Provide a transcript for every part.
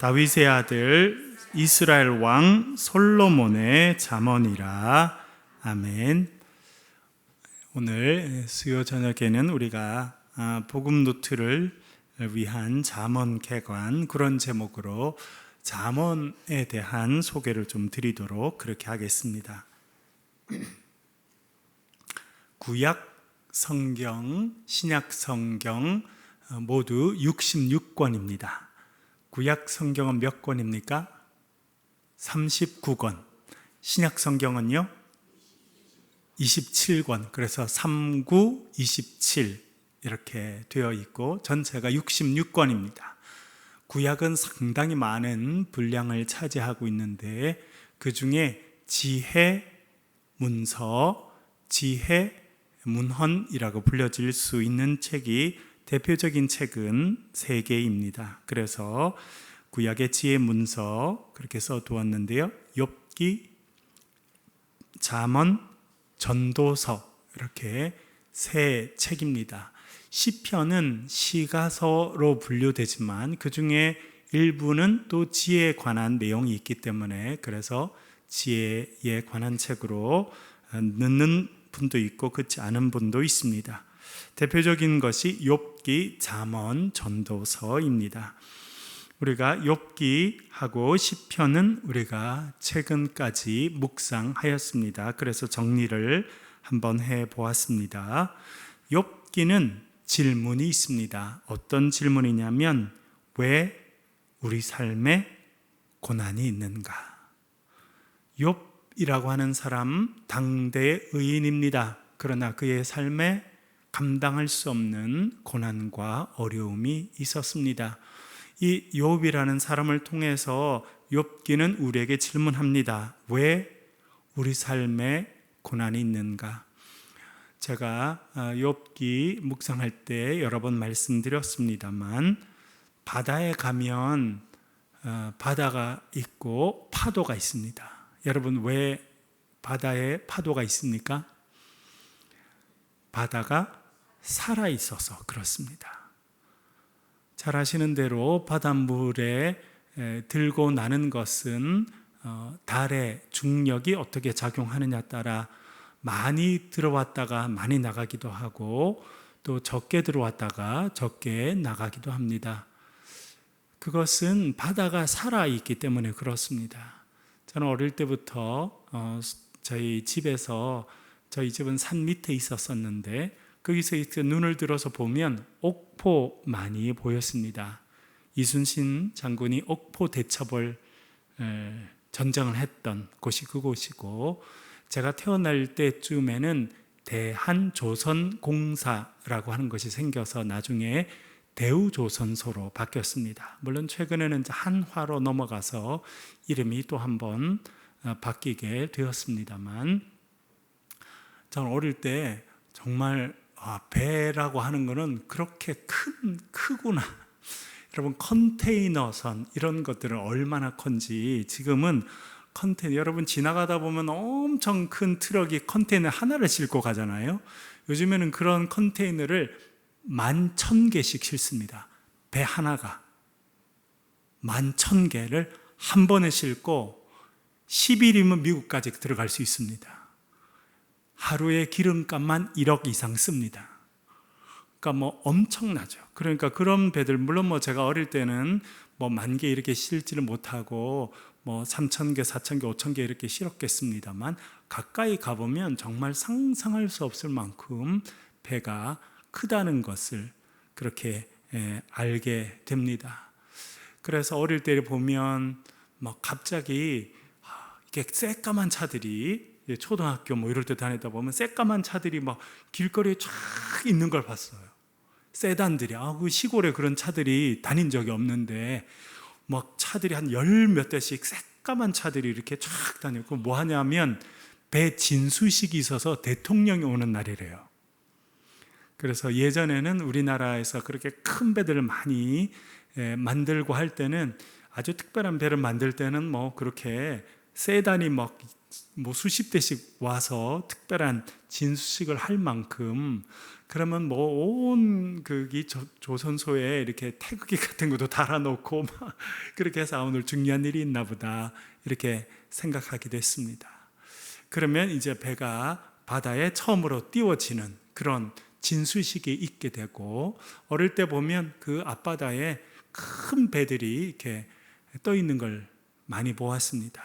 다윗의 아들 이스라엘 왕 솔로몬의 잠언이라. 아멘. 오늘 수요 저녁에는 우리가 복음 노트를 위한 잠언 개관, 그런 제목으로 잠언에 대한 소개를 좀 드리도록 그렇게 하겠습니다. 구약 성경, 신약 성경 모두 66권입니다. 구약 성경은 몇 권입니까? 39권. 신약 성경은요? 27권. 그래서 39, 27 이렇게 되어 있고 전체가 66권입니다. 구약은 상당히 많은 분량을 차지하고 있는데 그 중에 지혜 문서, 지혜 문헌이라고 불려질 수 있는 책이, 대표적인 책은 3개입니다. 그래서 구약의 지혜 문서 그렇게 써두었는데요. 욥기, 잠언, 전도서 이렇게 3책입니다. 시편은 시가서로 분류되지만 그 중에 일부는 또 지혜에 관한 내용이 있기 때문에 그래서 지혜에 관한 책으로 넣는 분도 있고 그렇지 않은 분도 있습니다. 대표적인 것이 욥기, 잠언, 전도서입니다. 우리가 욥기하고 시편은 우리가 최근까지 묵상하였습니다. 그래서 정리를 한번 해보았습니다. 욥기는 질문이 있습니다. 어떤 질문이냐면 왜 우리 삶에 고난이 있는가? 욥이라고 하는 사람 당대의 의인입니다. 그러나 그의 삶에 감당할 수 없는 고난과 어려움이 있었습니다. 이 욥이라는 사람을 통해서 욥기는 우리에게 질문합니다. 왜 우리 삶에 고난이 있는가? 제가 욥기 묵상할 때 여러 번 말씀드렸습니다만 바다에 가면 바다가 있고 파도가 있습니다. 여러분, 왜 바다에 파도가 있습니까? 바다가 살아 있어서 그렇습니다. 잘 아시는 대로 바닷물에 들고 나는 것은 달의 중력이 어떻게 작용하느냐 따라 많이 들어왔다가 많이 나가기도 하고 또 적게 들어왔다가 적게 나가기도 합니다. 그것은 바다가 살아있기 때문에 그렇습니다. 저는 어릴 때부터 저희 집은 산 밑에 있었었는데 거기서 이렇게 눈을 들어서 보면 옥포 많이 보였습니다. 이순신 장군이 옥포 대첩을 전쟁을 했던 곳이 그곳이고, 제가 태어날 때쯤에는 대한조선공사라고 하는 것이 생겨서 나중에 대우조선소로 바뀌었습니다. 물론 최근에는 한화로 넘어가서 이름이 또 한번 바뀌게 되었습니다만, 저는 어릴 때 정말 배라고 하는 거는 그렇게 크구나. 여러분, 컨테이너선 이런 것들은 얼마나 큰지. 지금은 컨테이너, 여러분 지나가다 보면 엄청 큰 트럭이 컨테이너 하나를 싣고 가잖아요. 요즘에는 그런 컨테이너를 11,000개씩 싣습니다. 배 하나가 11,000개를 한 번에 싣고 10일이면 미국까지 들어갈 수 있습니다. 하루에 기름값만 1억 이상 씁니다. 그러니까 엄청나죠. 그러니까 그런 배들, 물론 제가 어릴 때는 10,000개 이렇게 실지를 못하고 3,000개, 4,000개, 5,000개 이렇게 실었겠습니다만 가까이 가보면 정말 상상할 수 없을 만큼 배가 크다는 것을 그렇게 알게 됩니다. 그래서 어릴 때 보면 갑자기 이렇게 새까만 차들이, 초등학교 이럴 때 다니다 보면 새까만 차들이 길거리에 쫙 있는 걸 봤어요. 세단들이. 그 시골에 그런 차들이 다닌 적이 없는데 차들이 한 10몇 대씩 새까만 차들이 이렇게 쫙 다니고, 뭐 하냐면 배 진수식이 있어서 대통령이 오는 날이래요. 그래서 예전에는 우리나라에서 그렇게 큰 배들을 많이 만들고 할 때는, 아주 특별한 배를 만들 때는 그렇게 세단이 뭐 수십 대씩 와서 특별한 진수식을 할 만큼, 그러면 뭐 온 거기 조선소에 이렇게 태극기 같은 것도 달아놓고 막 그렇게 해서 오늘 중요한 일이 있나 보다 이렇게 생각하기도 했습니다. 그러면 이제 배가 바다에 처음으로 띄워지는 그런 진수식이 있게 되고, 어릴 때 보면 그 앞바다에 큰 배들이 이렇게 떠 있는 걸 많이 보았습니다.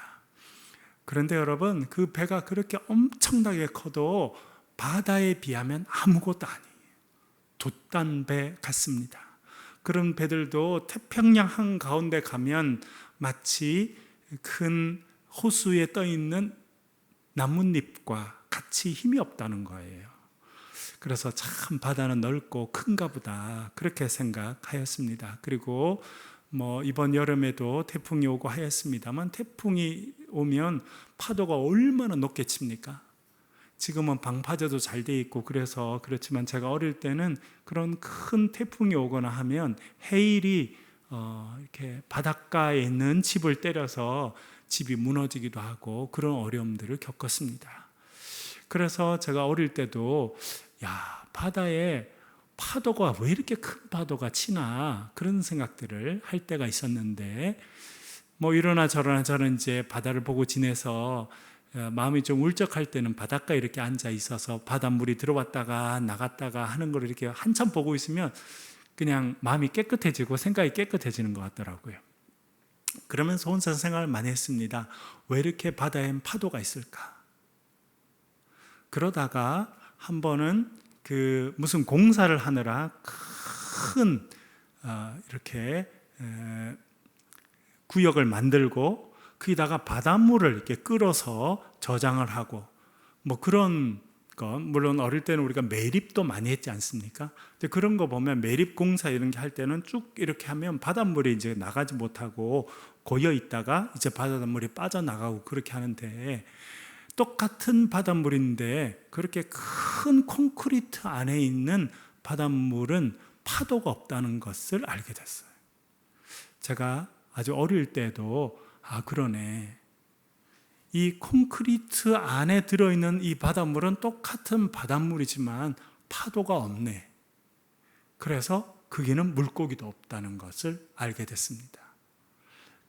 그런데 여러분, 그 배가 그렇게 엄청나게 커도 바다에 비하면 아무것도 아니에요. 돛단 배 같습니다. 그런 배들도 태평양 한가운데 가면 마치 큰 호수에 떠 있는 나뭇잎과 같이 힘이 없다는 거예요. 그래서 참 바다는 넓고 큰가 보다 그렇게 생각하였습니다. 그리고 뭐 이번 여름에도 태풍이 오고 하였습니다만, 태풍이 오면 파도가 얼마나 높게 칩니까? 지금은 방파제도 잘 돼 있고 그래서 그렇지만, 제가 어릴 때는 그런 큰 태풍이 오거나 하면 해일이 이렇게 바닷가에 있는 집을 때려서 집이 무너지기도 하고 그런 어려움들을 겪었습니다. 그래서 제가 어릴 때도 바다에 파도가 왜 이렇게 큰 파도가 치나 그런 생각들을 할 때가 있었는데, 뭐 이러나 저러나 저는 이제 바다를 보고 지내서 마음이 좀 울적할 때는 바닷가에 이렇게 앉아 있어서 바닷물이 들어왔다가 나갔다가 하는 걸 이렇게 한참 보고 있으면 그냥 마음이 깨끗해지고 생각이 깨끗해지는 것 같더라고요. 그러면서 혼자 생각을 많이 했습니다. 왜 이렇게 바다엔 파도가 있을까? 그러다가 한 번은 그 무슨 공사를 하느라 큰 이렇게 구역을 만들고 거기다가 바닷물을 이렇게 끌어서 저장을 하고 뭐 그런 거, 물론 어릴 때는 우리가 매립도 많이 했지 않습니까? 근데 그런 거 보면 매립 공사 이런 게 할 때는 쭉 이렇게 하면 바닷물이 이제 나가지 못하고 고여 있다가 이제 바닷물이 빠져나가고 그렇게 하는데, 똑같은 바닷물인데 그렇게 큰 콘크리트 안에 있는 바닷물은 파도가 없다는 것을 알게 됐어요. 제가 아주 어릴 때도 그러네, 이 콘크리트 안에 들어있는 이 바닷물은 똑같은 바닷물이지만 파도가 없네. 그래서 거기는 물고기도 없다는 것을 알게 됐습니다.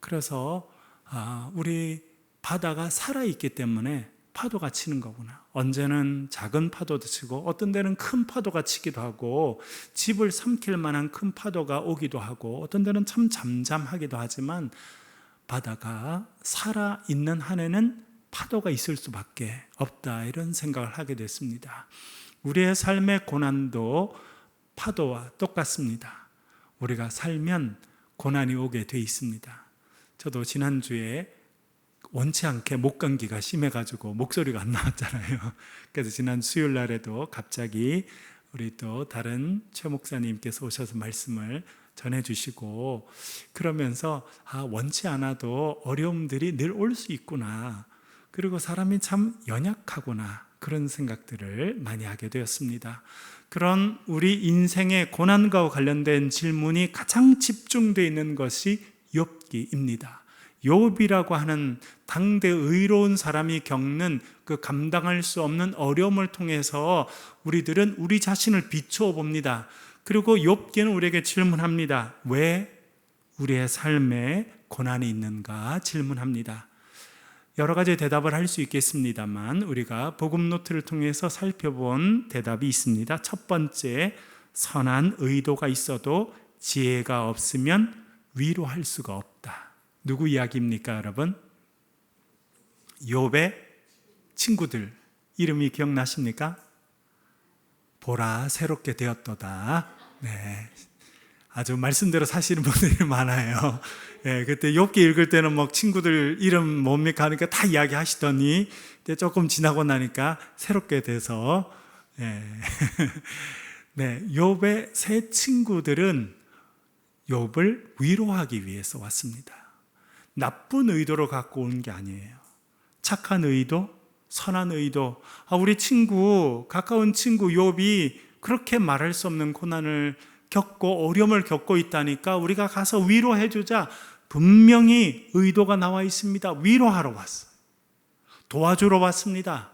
그래서 우리 바다가 살아있기 때문에 파도가 치는 거구나. 언제는 작은 파도도 치고 어떤 데는 큰 파도가 치기도 하고 집을 삼킬 만한 큰 파도가 오기도 하고 어떤 데는 참 잠잠하기도 하지만, 바다가 살아있는 한에는 파도가 있을 수밖에 없다, 이런 생각을 하게 됐습니다. 우리의 삶의 고난도 파도와 똑같습니다. 우리가 살면 고난이 오게 돼 있습니다. 저도 지난주에 원치 않게 목감기가 심해가지고 목소리가 안 나왔잖아요. 그래서 지난 수요일 날에도 갑자기 우리 또 다른 최 목사님께서 오셔서 말씀을 전해주시고, 그러면서 원치 않아도 어려움들이 늘 올 수 있구나, 그리고 사람이 참 연약하구나, 그런 생각들을 많이 하게 되었습니다. 그런 우리 인생의 고난과 관련된 질문이 가장 집중되어 있는 것이 욥기입니다. 욥이라고 하는 당대 의로운 사람이 겪는 그 감당할 수 없는 어려움을 통해서 우리들은 우리 자신을 비추어 봅니다. 그리고 욥기는 우리에게 질문합니다. 왜 우리의 삶에 고난이 있는가 질문합니다. 여러 가지 대답을 할 수 있겠습니다만, 우리가 복음 노트를 통해서 살펴본 대답이 있습니다. 첫 번째, 선한 의도가 있어도 지혜가 없으면 위로할 수가 없다. 누구 이야기입니까, 여러분? 욥의 친구들 이름이 기억나십니까? 보라, 새롭게 되었도다. 네, 아주 말씀대로 사시는 분들이 많아요. 네, 그때 욥기 읽을 때는 막 친구들 이름 뭡니까 하니까 다 이야기하시더니 조금 지나고 나니까 새롭게 돼서 네, 욥의 새 친구들은 욥을 위로하기 위해서 왔습니다. 나쁜 의도로 갖고 온 게 아니에요. 착한 의도, 선한 의도. 우리 친구, 가까운 친구 욥이 그렇게 말할 수 없는 고난을 겪고 어려움을 겪고 있다니까 우리가 가서 위로해 주자. 분명히 의도가 나와 있습니다. 위로하러 왔어요. 도와주러 왔습니다.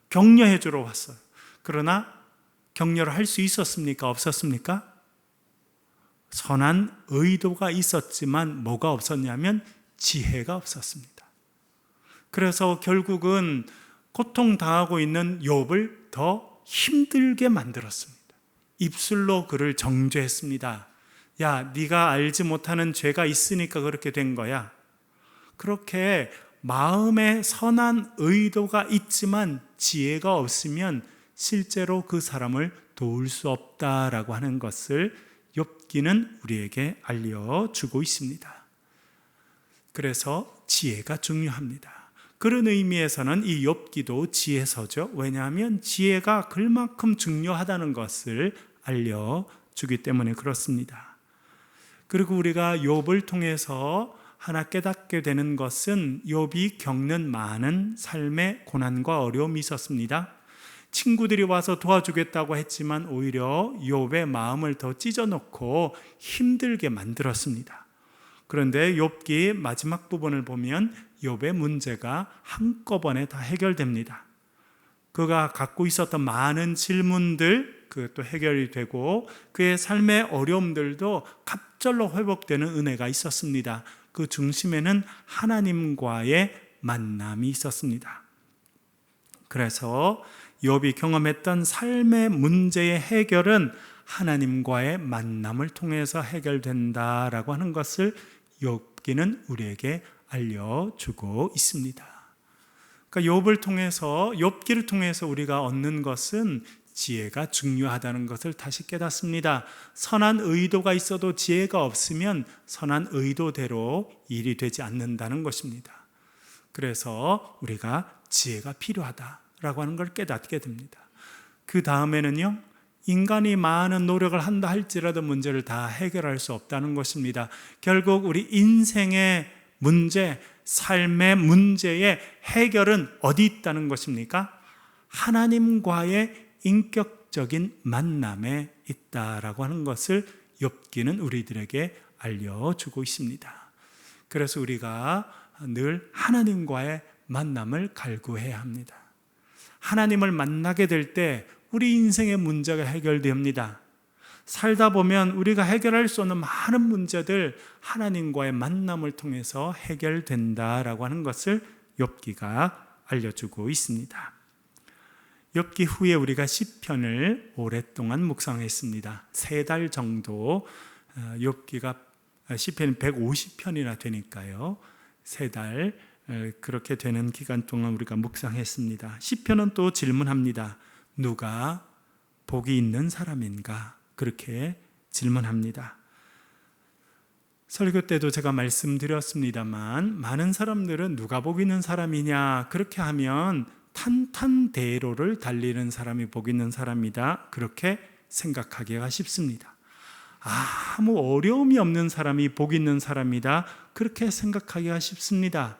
격려해 주러 왔어요. 그러나 격려를 할 수 있었습니까? 없었습니까? 선한 의도가 있었지만 뭐가 없었냐면 지혜가 없었습니다. 그래서 결국은 고통당하고 있는 욥을 더 힘들게 만들었습니다. 입술로 그를 정죄했습니다. 야, 네가 알지 못하는 죄가 있으니까 그렇게 된 거야. 그렇게 마음에 선한 의도가 있지만 지혜가 없으면 실제로 그 사람을 도울 수 없다라고 하는 것을 욥기는 우리에게 알려주고 있습니다. 그래서 지혜가 중요합니다. 그런 의미에서는 이 욥기도 지혜서죠. 왜냐하면 지혜가 그만큼 중요하다는 것을 알려주기 때문에 그렇습니다. 그리고 우리가 욥을 통해서 하나 깨닫게 되는 것은 욥이 겪는 많은 삶의 고난과 어려움이 있었습니다. 친구들이 와서 도와주겠다고 했지만 오히려 욥의 마음을 더 찢어놓고 힘들게 만들었습니다. 그런데 욥기 마지막 부분을 보면 욥의 문제가 한꺼번에 다 해결됩니다. 그가 갖고 있었던 많은 질문들 그것도 해결이 되고 그의 삶의 어려움들도 갑절로 회복되는 은혜가 있었습니다. 그 중심에는 하나님과의 만남이 있었습니다. 그래서 욥이 경험했던 삶의 문제의 해결은 하나님과의 만남을 통해서 해결된다라고 하는 것을 욥기는 우리에게 알려주고 있습니다. 그러니까 욥기를 통해서 우리가 얻는 것은 지혜가 중요하다는 것을 다시 깨닫습니다. 선한 의도가 있어도 지혜가 없으면 선한 의도대로 일이 되지 않는다는 것입니다. 그래서 우리가 지혜가 필요하다라고 하는 걸 깨닫게 됩니다. 그 다음에는요, 인간이 많은 노력을 한다 할지라도 문제를 다 해결할 수 없다는 것입니다. 결국 우리 인생의 문제, 삶의 문제의 해결은 어디 있다는 것입니까? 하나님과의 인격적인 만남에 있다라고 하는 것을 욥기는 우리들에게 알려주고 있습니다. 그래서 우리가 늘 하나님과의 만남을 갈구해야 합니다. 하나님을 만나게 될 때 우리 인생의 문제가 해결됩니다. 살다 보면 우리가 해결할 수 없는 많은 문제들 하나님과의 만남을 통해서 해결된다라고 하는 것을 욥기가 알려주고 있습니다. 욥기 후에 우리가 시편을 오랫동안 묵상했습니다. 3달 정도 욥기가 시편이 150편이나 되니까요. 3달 그렇게 되는 기간 동안 우리가 묵상했습니다. 시편은 또 질문합니다. 누가 복이 있는 사람인가? 그렇게 질문합니다. 설교 때도 제가 말씀드렸습니다만 많은 사람들은 누가 복 있는 사람이냐 그렇게 하면 탄탄대로를 달리는 사람이 복 있는 사람이다 그렇게 생각하기가 쉽습니다. 아무 어려움이 없는 사람이 복 있는 사람이다 그렇게 생각하기가 쉽습니다.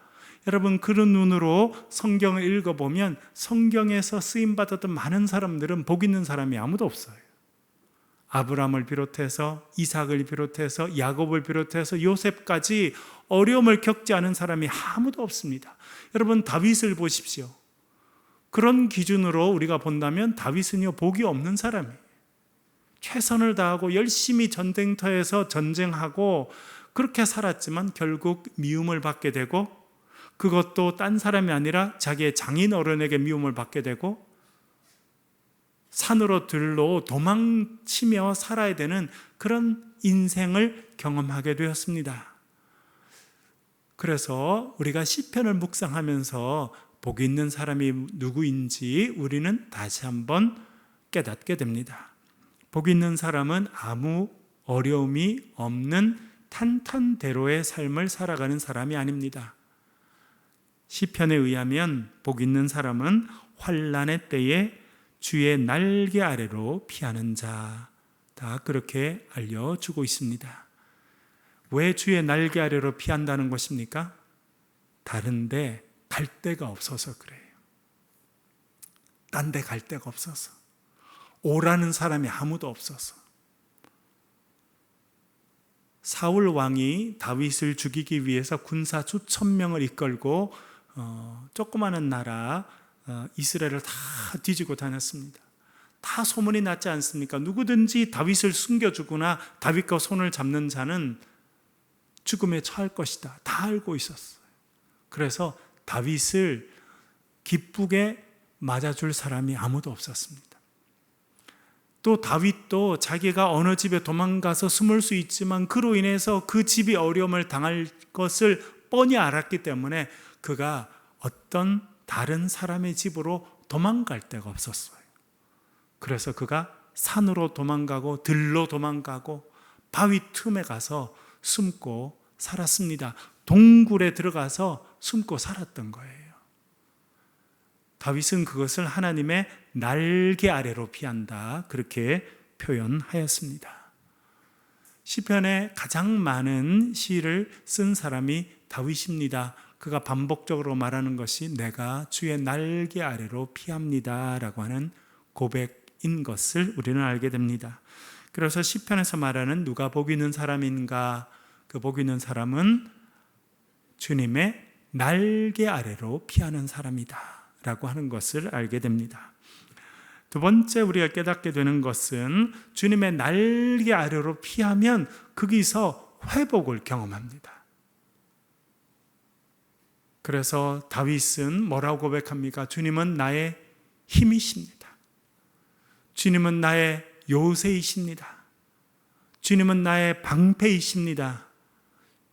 여러분 그런 눈으로 성경을 읽어보면 성경에서 쓰임받았던 많은 사람들은 복 있는 사람이 아무도 없어요. 아브라함을 비롯해서 이삭을 비롯해서 야곱을 비롯해서 요셉까지 어려움을 겪지 않은 사람이 아무도 없습니다. 여러분 다윗을 보십시오. 그런 기준으로 우리가 본다면 다윗은요 복이 없는 사람이에요. 최선을 다하고 열심히 전쟁터에서 전쟁하고 그렇게 살았지만 결국 미움을 받게 되고 그것도 딴 사람이 아니라 자기의 장인 어른에게 미움을 받게 되고 산으로 들로 도망치며 살아야 되는 그런 인생을 경험하게 되었습니다. 그래서 우리가 시편을 묵상하면서 복 있는 사람이 누구인지 우리는 다시 한번 깨닫게 됩니다. 복 있는 사람은 아무 어려움이 없는 탄탄대로의 삶을 살아가는 사람이 아닙니다. 시편에 의하면 복 있는 사람은 환난의 때에 주의 날개 아래로 피하는 자, 다 그렇게 알려주고 있습니다. 왜 주의 날개 아래로 피한다는 것입니까? 다른데 갈 데가 없어서 그래요. 딴 데 갈 데가 없어서. 오라는 사람이 아무도 없어서. 사울 왕이 다윗을 죽이기 위해서 군사 수천 명을 이끌고 조그마한 나라 이스라엘을 다 뒤지고 다녔습니다. 다 소문이 났지 않습니까? 누구든지 다윗을 숨겨주거나 다윗과 손을 잡는 자는 죽음에 처할 것이다. 다 알고 있었어요. 그래서 다윗을 기쁘게 맞아줄 사람이 아무도 없었습니다. 또 다윗도 자기가 어느 집에 도망가서 숨을 수 있지만 그로 인해서 그 집이 어려움을 당할 것을 뻔히 알았기 때문에 그가 어떤 다른 사람의 집으로 도망갈 데가 없었어요. 그래서 그가 산으로 도망가고 들로 도망가고 바위 틈에 가서 숨고 살았습니다. 동굴에 들어가서 숨고 살았던 거예요. 다윗은 그것을 하나님의 날개 아래로 피한다, 그렇게 표현하였습니다. 시편에 가장 많은 시를 쓴 사람이 다윗입니다. 그가 반복적으로 말하는 것이 내가 주의 날개 아래로 피합니다 라고 하는 고백인 것을 우리는 알게 됩니다. 그래서 시편에서 말하는 누가 복 있는 사람인가, 그 복 있는 사람은 주님의 날개 아래로 피하는 사람이다 라고 하는 것을 알게 됩니다. 두 번째 우리가 깨닫게 되는 것은 주님의 날개 아래로 피하면 거기서 회복을 경험합니다. 그래서 다윗은 뭐라고 고백합니까? 주님은 나의 힘이십니다. 주님은 나의 요새이십니다. 주님은 나의 방패이십니다.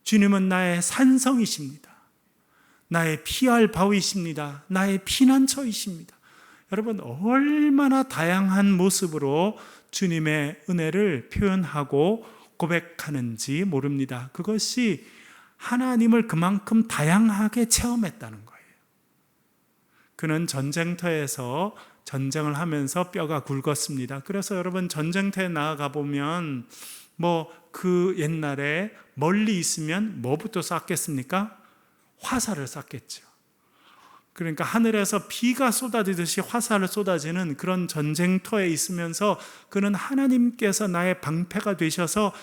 주님은 나의 산성이십니다. 나의 피할 바위이십니다. 나의 피난처이십니다. 여러분, 얼마나 다양한 모습으로 주님의 은혜를 표현하고 고백하는지 모릅니다. 그것이 하나님을 그만큼 다양하게 체험했다는 거예요. 그는 전쟁터에서 전쟁을 하면서 뼈가 굵었습니다. 그래서 여러분, 전쟁터에 나아가 보면 그 옛날에 멀리 있으면 뭐부터 쐈겠습니까? 화살을 쐈겠죠. 그러니까 하늘에서 비가 쏟아지듯이 화살을 쏟아지는 그런 전쟁터에 있으면서 그는 하나님께서 나의 방패가 되셔서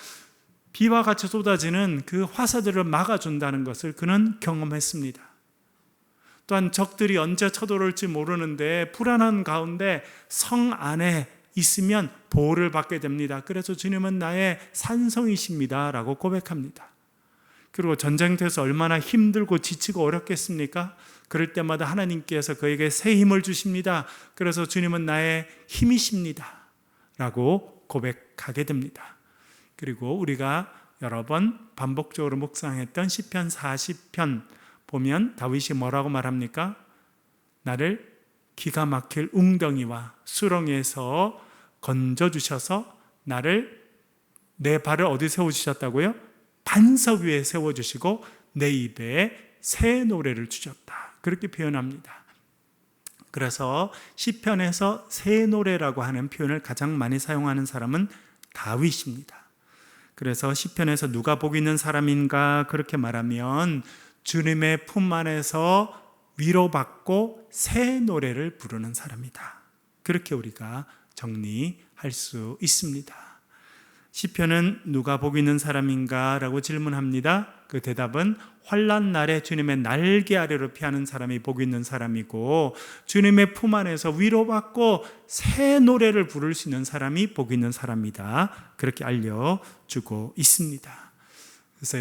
비와 같이 쏟아지는 그 화살들을 막아준다는 것을 그는 경험했습니다. 또한 적들이 언제 쳐들어올지 모르는데 불안한 가운데 성 안에 있으면 보호를 받게 됩니다. 그래서 주님은 나의 산성이십니다 라고 고백합니다. 그리고 전쟁터에서 얼마나 힘들고 지치고 어렵겠습니까? 그럴 때마다 하나님께서 그에게 새 힘을 주십니다. 그래서 주님은 나의 힘이십니다 라고 고백하게 됩니다. 그리고 우리가 여러 번 반복적으로 묵상했던 시편 40편 보면 다윗이 뭐라고 말합니까? 나를 기가 막힐 웅덩이와 수렁에서 건져주셔서 내 발을 어디 세워주셨다고요? 반석 위에 세워주시고 내 입에 새 노래를 주셨다, 그렇게 표현합니다. 그래서 시편에서 새 노래라고 하는 표현을 가장 많이 사용하는 사람은 다윗입니다. 그래서 시편에서 누가 복 있는 사람인가 그렇게 말하면 주님의 품 안에서 위로받고 새 노래를 부르는 사람이다, 그렇게 우리가 정리할 수 있습니다. 시편은 누가 복 있는 사람인가 라고 질문합니다. 그 대답은 환난 날에 주님의 날개 아래로 피하는 사람이 복 있는 사람이고 주님의 품 안에서 위로받고 새 노래를 부를 수 있는 사람이 복 있는 사람이다, 그렇게 알려주고 있습니다. 그래서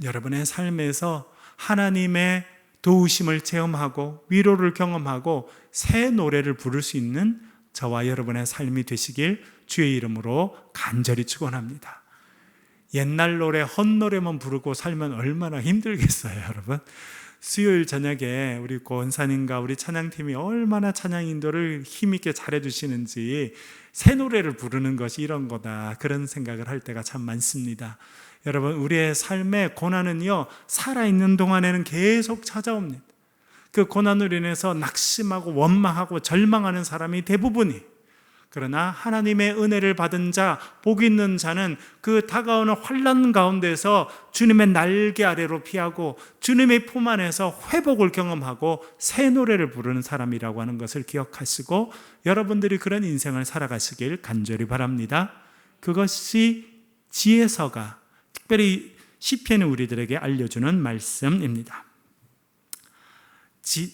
여러분의 삶에서 하나님의 도우심을 체험하고 위로를 경험하고 새 노래를 부를 수 있는 저와 여러분의 삶이 되시길 주의 이름으로 간절히 축원합니다. 옛날 노래, 헛노래만 부르고 살면 얼마나 힘들겠어요, 여러분. 수요일 저녁에 우리 권사님과 우리 찬양팀이 얼마나 찬양 인도를 힘있게 잘해주시는지 새 노래를 부르는 것이 이런 거다, 그런 생각을 할 때가 참 많습니다. 여러분, 우리의 삶의 고난은요, 살아있는 동안에는 계속 찾아옵니다. 그 고난으로 인해서 낙심하고 원망하고 절망하는 사람이 대부분이, 그러나 하나님의 은혜를 받은 자, 복 있는 자는 그 다가오는 환난 가운데서 주님의 날개 아래로 피하고 주님의 품 안에서 회복을 경험하고 새 노래를 부르는 사람이라고 하는 것을 기억하시고 여러분들이 그런 인생을 살아가시길 간절히 바랍니다. 그것이 지혜서가, 특별히 시편이 우리들에게 알려주는 말씀입니다.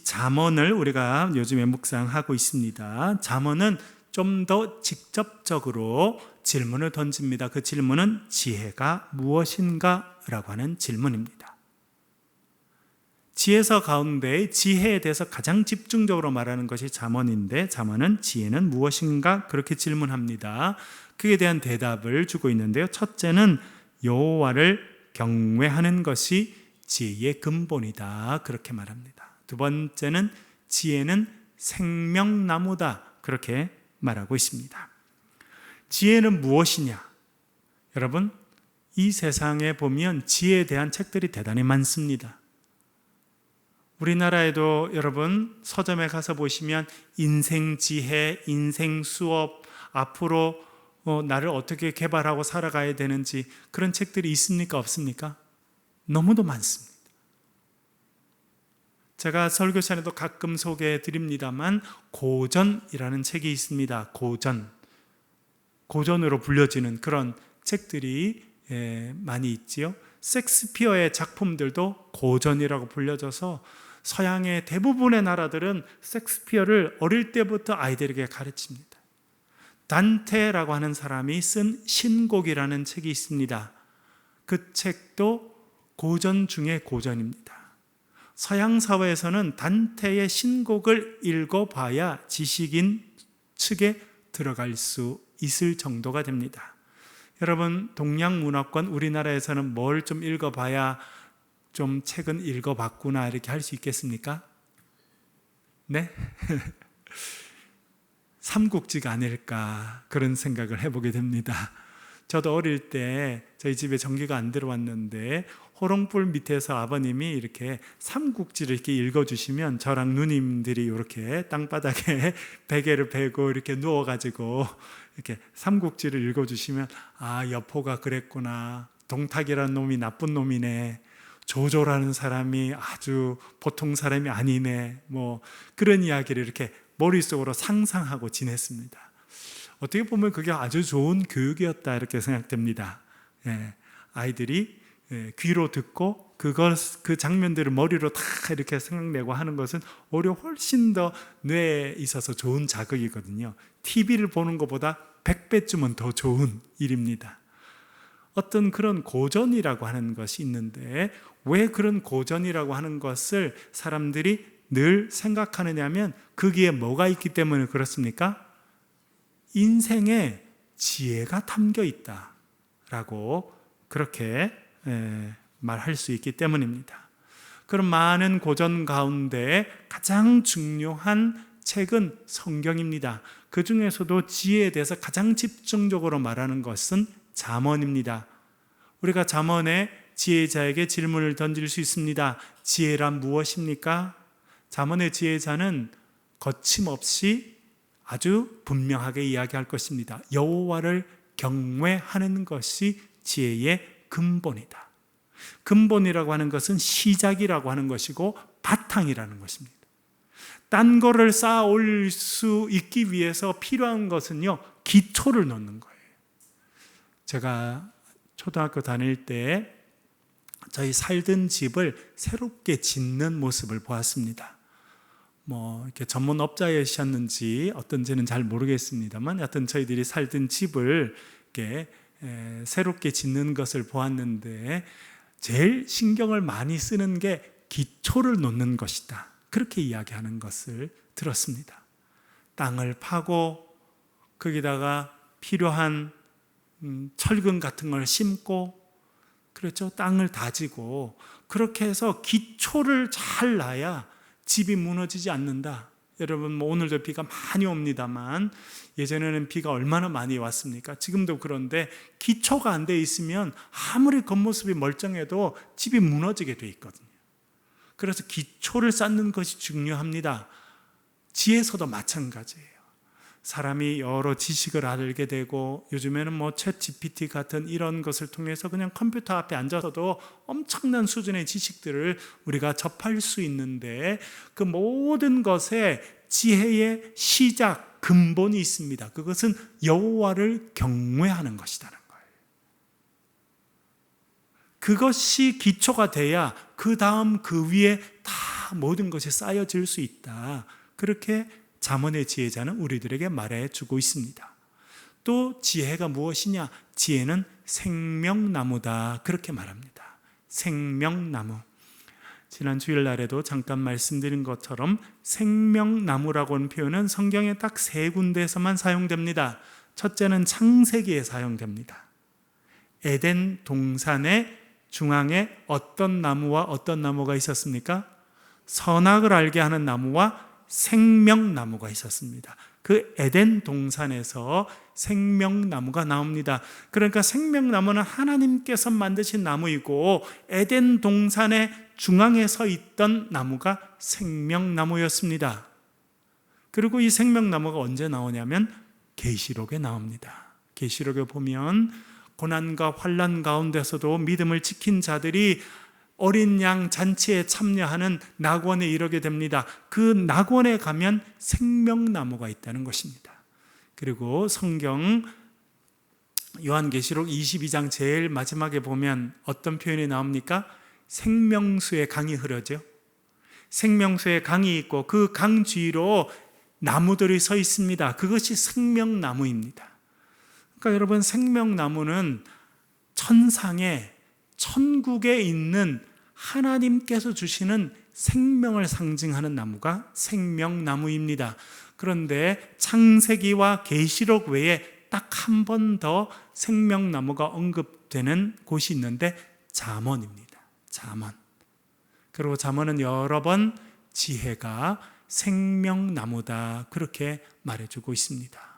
잠언을 우리가 요즘에 묵상하고 있습니다. 잠언은 좀 더 직접적으로 질문을 던집니다. 그 질문은 지혜가 무엇인가? 라고 하는 질문입니다. 지혜서 가운데 지혜에 대해서 가장 집중적으로 말하는 것이 잠언인데, 잠언은 지혜는 무엇인가? 그렇게 질문합니다. 그에 대한 대답을 주고 있는데요. 첫째는 여호와를 경외하는 것이 지혜의 근본이다, 그렇게 말합니다. 두 번째는 지혜는 생명나무다, 그렇게 말하고 있습니다. 지혜는 무엇이냐? 여러분, 이 세상에 보면 지혜에 대한 책들이 대단히 많습니다. 우리나라에도 여러분 서점에 가서 보시면 인생 지혜, 인생 수업, 앞으로 나를 어떻게 개발하고 살아가야 되는지 그런 책들이 있습니까? 없습니까? 너무도 많습니다. 제가 설교 시간에도 가끔 소개해 드립니다만 고전이라는 책이 있습니다. 고전으로 불려지는 그런 책들이 많이 있지요. 셰익스피어의 작품들도 고전이라고 불려져서 서양의 대부분의 나라들은 셰익스피어를 어릴 때부터 아이들에게 가르칩니다. 단테라고 하는 사람이 쓴 신곡이라는 책이 있습니다. 그 책도 고전 중에 고전입니다. 서양 사회에서는 단테의 신곡을 읽어봐야 지식인 측에 들어갈 수 있을 정도가 됩니다. 여러분, 동양 문화권 우리나라에서는 뭘 좀 읽어봐야 좀 책은 읽어봤구나 이렇게 할 수 있겠습니까? 네? 삼국지가 아닐까 그런 생각을 해보게 됩니다. 저도 어릴 때 저희 집에 전기가 안 들어왔는데 호롱불 밑에서 아버님이 이렇게 삼국지를 이렇게 읽어주시면 저랑 누님들이 이렇게 땅바닥에 베개를 베고 이렇게 누워가지고 이렇게 삼국지를 읽어주시면, 아, 여포가 그랬구나, 동탁이라는 놈이 나쁜 놈이네, 조조라는 사람이 아주 보통 사람이 아니네, 뭐 그런 이야기를 이렇게 머릿속으로 상상하고 지냈습니다. 어떻게 보면 그게 아주 좋은 교육이었다 이렇게 생각됩니다. 아이들이 귀로 듣고 그 장면들을 머리로 다 이렇게 생각내고 하는 것은 오히려 훨씬 더 뇌에 있어서 좋은 자극이거든요. TV를 보는 것보다 100배쯤은 더 좋은 일입니다. 어떤 그런 고전이라고 하는 것이 있는데, 왜 그런 고전이라고 하는 것을 사람들이 늘 생각하느냐 하면 거기에 뭐가 있기 때문에 그렇습니까? 인생에 지혜가 담겨 있다라고 그렇게 말할 수 있기 때문입니다. 그런 많은 고전 가운데 가장 중요한 책은 성경입니다. 그 중에서도 지혜에 대해서 가장 집중적으로 말하는 것은 잠언입니다. 우리가 잠언에 지혜자에게 질문을 던질 수 있습니다. 지혜란 무엇입니까? 잠언의 지혜자는 거침없이 아주 분명하게 이야기할 것입니다. 여호와를 경외하는 것이 지혜의 근본이다. 근본이라고 하는 것은 시작이라고 하는 것이고 바탕이라는 것입니다. 딴 거를 쌓아 올릴 수 있기 위해서 필요한 것은요, 기초를 놓는 거예요. 제가 초등학교 다닐 때 저희 살던 집을 새롭게 짓는 모습을 보았습니다. 이렇게 전문 업자이셨는지 어떤지는 잘 모르겠습니다만, 여하튼 저희들이 살던 집을 이렇게 새롭게 짓는 것을 보았는데, 제일 신경을 많이 쓰는 게 기초를 놓는 것이다, 그렇게 이야기하는 것을 들었습니다. 땅을 파고 거기다가 필요한 철근 같은 걸 심고, 그렇죠? 땅을 다지고, 그렇게 해서 기초를 잘 놔야 집이 무너지지 않는다. 여러분, 오늘도 비가 많이 옵니다만 예전에는 비가 얼마나 많이 왔습니까? 지금도 그런데 기초가 안 돼 있으면 아무리 겉모습이 멀쩡해도 집이 무너지게 돼 있거든요. 그래서 기초를 쌓는 것이 중요합니다. 지혜서도 마찬가지예요. 사람이 여러 지식을 알게 되고, 요즘에는 챗 GPT 같은 이런 것을 통해서 그냥 컴퓨터 앞에 앉아서도 엄청난 수준의 지식들을 우리가 접할 수 있는데, 그 모든 것에 지혜의 시작, 근본이 있습니다. 그것은 여호와를 경외하는 것이라는 거예요. 그것이 기초가 돼야 그 다음 그 위에 다 다 모든 것이 쌓여질 수 있다. 그렇게 잠언의 지혜자는 우리들에게 말해주고 있습니다. 또 지혜가 무엇이냐? 지혜는 생명나무다. 그렇게 말합니다. 생명나무. 지난 주일날에도 잠깐 말씀드린 것처럼 생명나무라고 하는 표현은 성경에 딱 3군데에서만 사용됩니다. 첫째는 창세기에 사용됩니다. 에덴 동산의 중앙에 어떤 나무와 어떤 나무가 있었습니까? 선악을 알게 하는 나무와 생명나무가 있었습니다. 그 에덴 동산에서 생명나무가 나옵니다. 그러니까 생명나무는 하나님께서 만드신 나무이고 에덴 동산의 중앙에 서 있던 나무가 생명나무였습니다. 그리고 이 생명나무가 언제 나오냐면 계시록에 나옵니다. 계시록에 보면 고난과 환난 가운데서도 믿음을 지킨 자들이 어린 양 잔치에 참여하는 낙원에 이르게 됩니다. 그 낙원에 가면 생명나무가 있다는 것입니다. 그리고 성경 요한계시록 22장 제일 마지막에 보면 어떤 표현이 나옵니까? 생명수의 강이 흐르죠. 생명수의 강이 있고 그 강 뒤로 나무들이 서 있습니다. 그것이 생명나무입니다. 그러니까 여러분, 생명나무는 천상에 천국에 있는 하나님께서 주시는 생명을 상징하는 나무가 생명나무입니다. 그런데 창세기와 계시록 외에 딱 한 번 더 생명나무가 언급되는 곳이 있는데 잠언입니다. 잠언. 그리고 잠언은 여러 번 지혜가 생명나무다 그렇게 말해주고 있습니다.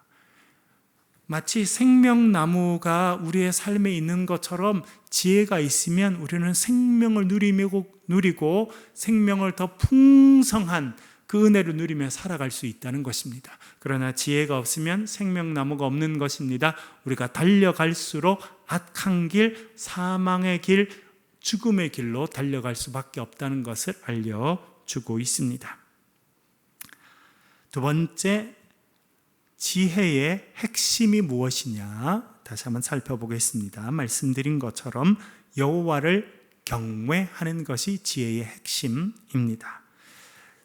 마치 생명나무가 우리의 삶에 있는 것처럼 지혜가 있으면 우리는 생명을 누리고 생명을 더 풍성한 그 은혜를 누리며 살아갈 수 있다는 것입니다. 그러나 지혜가 없으면 생명나무가 없는 것입니다. 우리가 달려갈수록 악한 길, 사망의 길, 죽음의 길로 달려갈 수밖에 없다는 것을 알려주고 있습니다. 두 번째, 지혜의 핵심이 무엇이냐? 다시 한번 살펴보겠습니다. 말씀드린 것처럼 여호와를 경외하는 것이 지혜의 핵심입니다.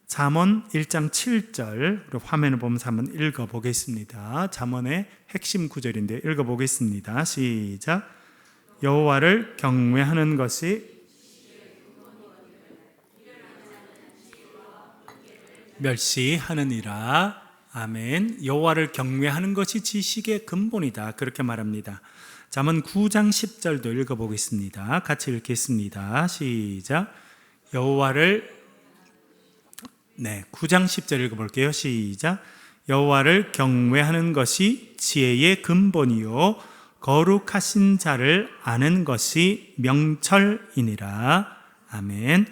잠언 1장 7절, 화면을 보면서 한번 읽어보겠습니다. 잠언의 핵심 구절인데 읽어보겠습니다. 시작. 여호와를 경외하는 것이 멸시하느니라. 아멘. 여호와를 경외하는 것이 지식의 근본이다 그렇게 말합니다. 잠언 9장 10절도 읽어보겠습니다. 같이 읽겠습니다. 시작. 여호와를 9장 10절 읽어볼게요. 시작. 여호와를 경외하는 것이 지혜의 근본이요 거룩하신 자를 아는 것이 명철이니라. 아멘.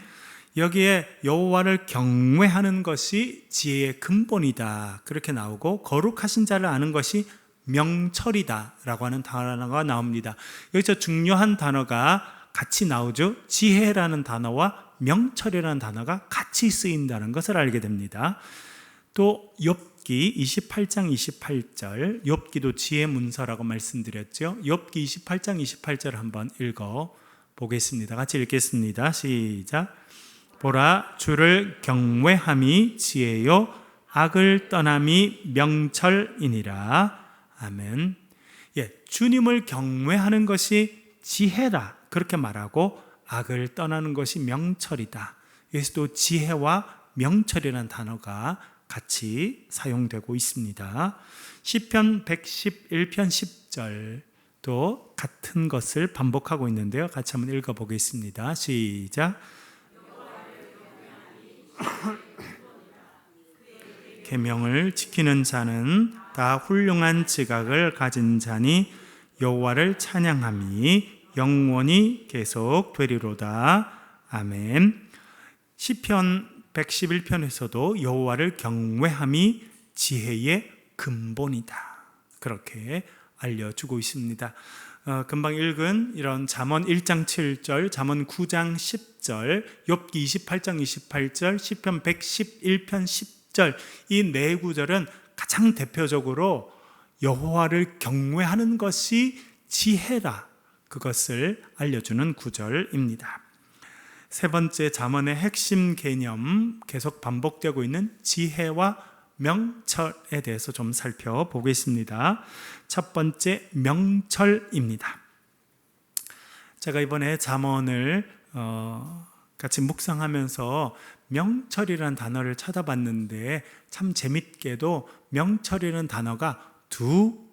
여기에 여호와를 경외하는 것이 지혜의 근본이다 그렇게 나오고 거룩하신 자를 아는 것이 명철이다 라고 하는 단어가 나옵니다. 여기서 중요한 단어가 같이 나오죠. 지혜라는 단어와 명철이라는 단어가 같이 쓰인다는 것을 알게 됩니다. 또 욥기 28장 28절, 욥기도 지혜 문서라고 말씀드렸죠. 욥기 28장 28절 한번 읽어보겠습니다. 같이 읽겠습니다. 시작. 보라, 주를 경외함이 지혜요 악을 떠남이 명철이니라. 아멘. 주님을 경외하는 것이 지혜라 그렇게 말하고 악을 떠나는 것이 명철이다. 여기서도 지혜와 명철이라는 단어가 같이 사용되고 있습니다. 시편 111편 10절도 같은 것을 반복하고 있는데요. 같이 한번 읽어보겠습니다. 시작. 계명을 지키는 자는 다 훌륭한 지각을 가진 자니 여호와를 찬양함이 영원히 계속 되리로다. 아멘. 시편 111편에서도 여호와를 경외함이 지혜의 근본이다 그렇게 알려주고 있습니다. 금방 읽은 이런 잠언 1장 7절, 잠언 9장 10절, 욥기 28장 28절, 시편 111편 10절 이 네 구절은 가장 대표적으로 여호와를 경외하는 것이 지혜라 그것을 알려주는 구절입니다. 세 번째 잠언의 핵심 개념, 계속 반복되고 있는 지혜와 명철에 대해서 좀 살펴보겠습니다. 첫 번째, 명철입니다. 제가 이번에 잠언을 같이 묵상하면서 명철이라는 단어를 찾아봤는데 참 재밌게도 명철이라는 단어가 두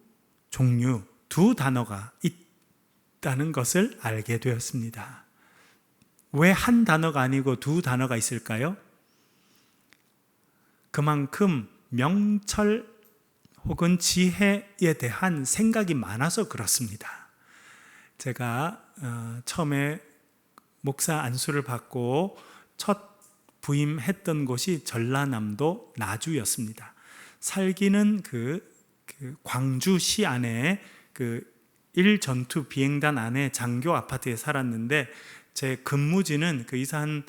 종류, 두 단어가 있다는 것을 알게 되었습니다. 왜 한 단어가 아니고 두 단어가 있을까요? 그만큼 명철 혹은 지혜에 대한 생각이 많아서 그렇습니다. 제가 처음에 목사 안수를 받고 첫 부임했던 곳이 전라남도 나주였습니다. 살기는 그 광주시 안에 그 1전투 비행단 안에 장교 아파트에 살았는데 제 근무지는 그 이산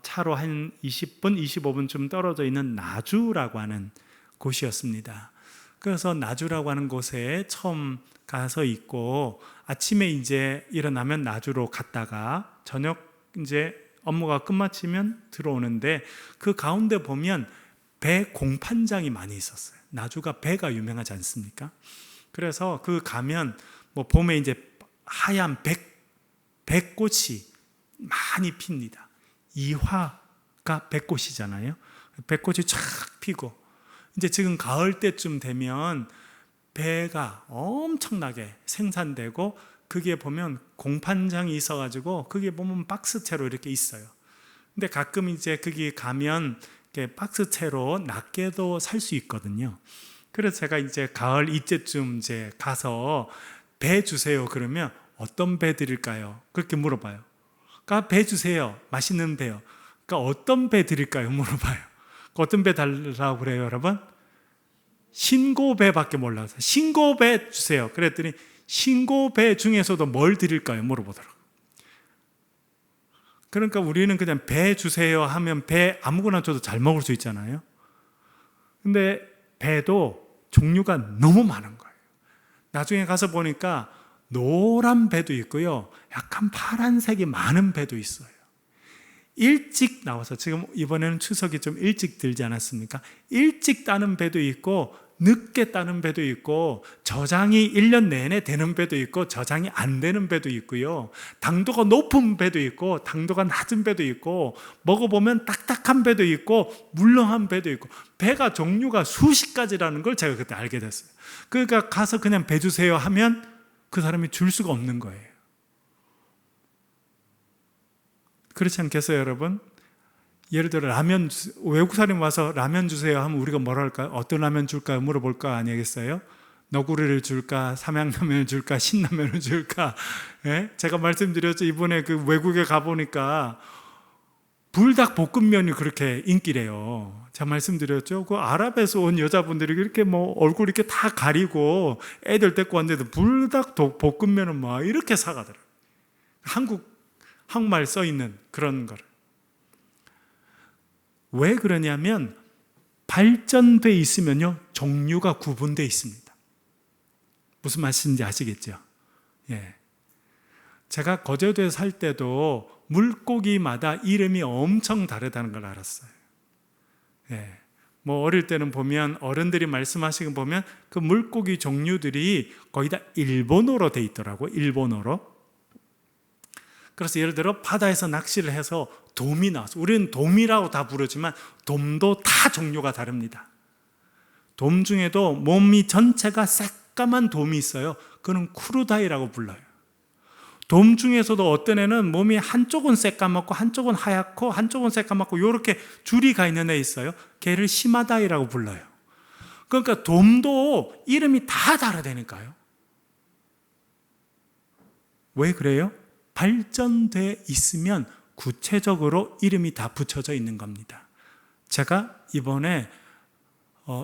차로 한 20분, 25분쯤 떨어져 있는 나주라고 하는 곳이었습니다. 그래서 나주라고 하는 곳에 처음 가서 있고 아침에 이제 일어나면 나주로 갔다가 저녁 이제 업무가 끝마치면 들어오는데 그 가운데 보면 배 공판장이 많이 있었어요. 나주가 배가 유명하지 않습니까? 그래서 그 가면 뭐 봄에 이제 하얀 백꽃이 많이 핍니다. 이화가 백꽃이잖아요. 백꽃이 쫙 피고 이제 지금 가을 때쯤 되면 배가 엄청나게 생산되고 그게 보면 공판장이 있어가지고 그게 보면 박스채로 이렇게 있어요. 근데 가끔 이제 거기 가면 박스채로 낱개도 살 수 있거든요. 그래서 제가 이제 가을 이때쯤 이제 가서 배 주세요 그러면 어떤 배 드릴까요? 그렇게 물어봐요. 그러니까 배 주세요. 맛있는 배요. 그러니까 어떤 배 드릴까요? 물어봐요. 어떤 배 달라고 그래요, 여러분? 신고배밖에 몰라서 신고배 주세요. 그랬더니 신고배 중에서도 뭘 드릴까요? 물어보더라고요. 그러니까 우리는 그냥 배 주세요 하면 배 아무거나 줘도 잘 먹을 수 있잖아요. 근데 배도 종류가 너무 많은 거예요. 나중에 가서 보니까 노란 배도 있고요. 약간 파란색이 많은 배도 있어요. 일찍 나와서 지금 이번에는 추석이 좀 일찍 들지 않았습니까? 일찍 따는 배도 있고 늦게 따는 배도 있고 저장이 1년 내내 되는 배도 있고 저장이 안 되는 배도 있고요. 당도가 높은 배도 있고 당도가 낮은 배도 있고 먹어보면 딱딱한 배도 있고 물렁한 배도 있고 배가 종류가 수십 가지라는 걸 제가 그때 알게 됐어요. 그러니까 가서 그냥 배 주세요 하면 그 사람이 줄 수가 없는 거예요. 그렇지 않겠어요, 여러분? 예를 들어 라면, 외국 사람이 와서 라면 주세요 하면 우리가 뭐라 할까요? 어떤 라면 줄까요? 물어볼 거 아니겠어요? 너구리를 줄까? 삼양라면을 줄까? 신라면을 줄까? 예? 제가 말씀드렸죠. 이번에 그 외국에 가보니까 불닭볶음면이 그렇게 인기래요. 제가 말씀드렸죠. 그 아랍에서 온 여자분들이 이렇게 뭐 얼굴 이렇게 다 가리고 애들 데리고 왔는데도 불닭볶음면은 막 이렇게 사가더라고요. 한국말 써 있는 그런 거를. 왜 그러냐면 발전돼 있으면요 종류가 구분돼 있습니다. 무슨 말씀인지 아시겠죠? 예. 제가 거제도에 살 때도 물고기마다 이름이 엄청 다르다는 걸 알았어요. 예. 뭐 어릴 때는 보면 어른들이 말씀하시는 거 보면 그 물고기 종류들이 거의 다 일본어로 돼 있더라고요. 일본어로. 그래서 예를 들어 바다에서 낚시를 해서 돔이 나왔어. 우리는 돔이라고 다 부르지만 돔도 다 종류가 다릅니다. 돔 중에도 몸이 전체가 새까만 돔이 있어요. 그거는 쿠르다이라고 불러요. 돔 중에서도 어떤 애는 몸이 한쪽은 새까맣고 한쪽은 하얗고 한쪽은 새까맣고 이렇게 줄이 가 있는 애 있어요. 걔를 시마다이라고 불러요. 그러니까 돔도 이름이 다 다르다니까요. 왜 그래요? 발전돼 있으면 구체적으로 이름이 다 붙여져 있는 겁니다. 제가 이번에